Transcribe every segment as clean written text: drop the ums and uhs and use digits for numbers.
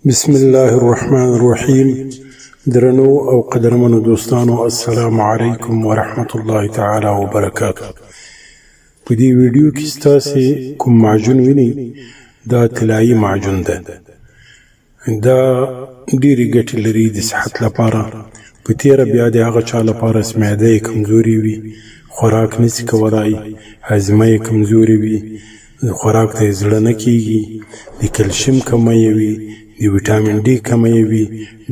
بسم الله الرحمن الرحیم. درنو او قدرمنو دوستانو، السلام علیکم ورحمت الله تعالی وبرکاته. په دې ویډیو کې ستاسو کوم معجون ویني دا طلایی معجون ده. دا ډېرې ګټې لري د صحت لپاره. په تیره بیا د هغه چا لپاره چې معده یې کمزوري وي، خوراک نشي کولای، هضمه یې کمزوري وي، خوراک ته یې زړه نه کېږي، د کلشیم کمی وي، د ویټامین ډي کمی وي،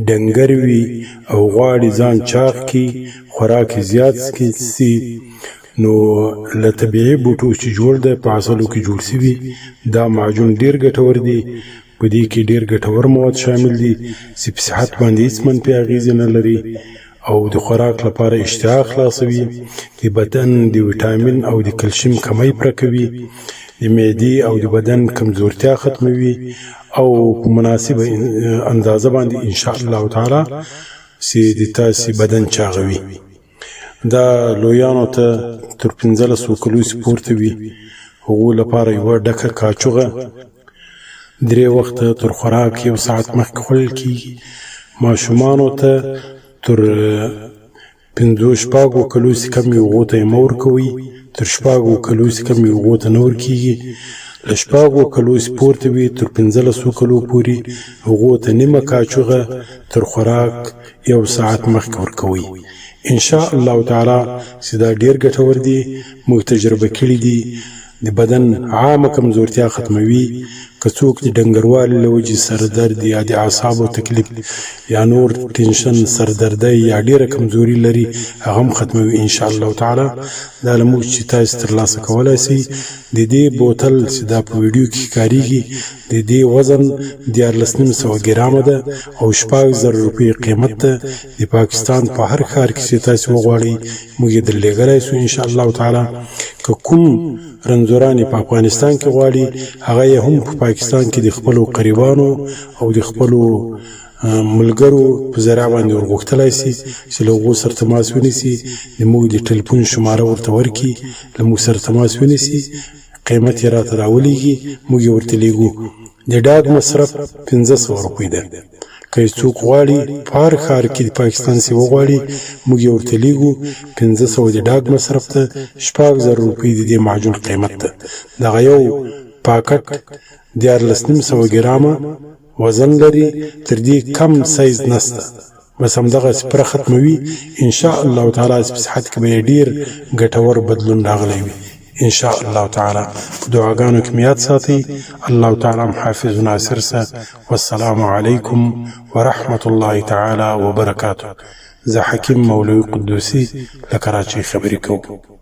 ډنګر وي او غواړي ځان چاق کړي، خوراک یې زیات سي، نو له طبیعي بوټو چې جوړ دی په عسلو کې جوړ شوي دا معجون ډېر ګټور دی. په دې کې ډېر ګټور مواد شامل دي چې په صحت باندې هېڅ منفي اغېزې نه لري او د خوراک لپاره اشتها خلاصوي، د بدن د ویټامین او د کلشیم کمی پوره کوي، د معدې او د بدن کمزورتیا ختموي او په مناسبه اندازه باندې ان شاء الله تعالی چې د تاسې بدن چاغوي. دا لویانو ته تر 1500 کلو پورته وي، هغو لپاره یوه ډکه کاچوغه 3 وخته تر خوراک 1 ساعت مخکې خوړل کېږي. ماشومانو ته تر 5-6 کلو کم هغو ته یې مه ورکوئ، تر 6 کلو کم هغو ته نه ورکېږي. له 6 کلو پورته وي تر 1500 کلو پورې هغو ته نیمه کاچوغه تر خوراک 1 ساعت مخکې ورکوئ. ان شاء الله تعالی چې دا ډېر ګټور دي، موږ تجربه کړي دي. د بدن عامه کمزورتیا ختموي. که څوک د ډنګروالي له وجې سردرد یا د اعصابو تکلیف یا نور ټینشن، سردردی یا ډېره کمزوري لري، هغه هم ختموي ان شاء الله تعالی. دا له موږ چې تاسو ترلاسه کولی شئ. د دې بوتل چې دا په ویډیو کې ښکارېږي د دې وزن 14,900 ګرامه ده او 6,000 روپۍ قیمت ده. د پاکستان په هر ښار کې چې تاسو وغواړئ موږ یې درلېږلی شو ان شاء الله تعالی. که کوم رنځوران په افغانستان کې غواړي هغه یې هم په پاکستان کې د خپلو قریبانو او د خپلو ملګرو په ذریعه باندې ورغوښتلی شي چې له هغو سره تماس ونیسي، د موږ د ټلیفون شماره ورته ورکړي، له موږ سره تماس ونیسي، قیمت یې راته راولېږي، موږ یې ورته لیږو. د ډاګ مصرف 500 روپۍ ده. که څوک غواړي په هر ښار کې د پاکستان سي وغواړي موږ یې ورته لیږو. 500 د ډاګ مصرف ته 6,000 روپۍ د دې معجون قیمت ده. دغه یو پاکټ 14,900 ګرامه وزن لري، تر دې کم سایز نسته. بس همدغه سپره ختموي ان شاء الله تعالی. په صحت کې به یې ډېر ګټور بدلون راغلی وي ان شاء الله تعالی. په دعاګانو کې مې یاد ساتئ. الله تعالی حافظ ناصر سه. والسلام علیکم ورحمت الله تعالی وبرکاته. زه حکیم مولوی قدوسی له کراچۍ خبرې کوم.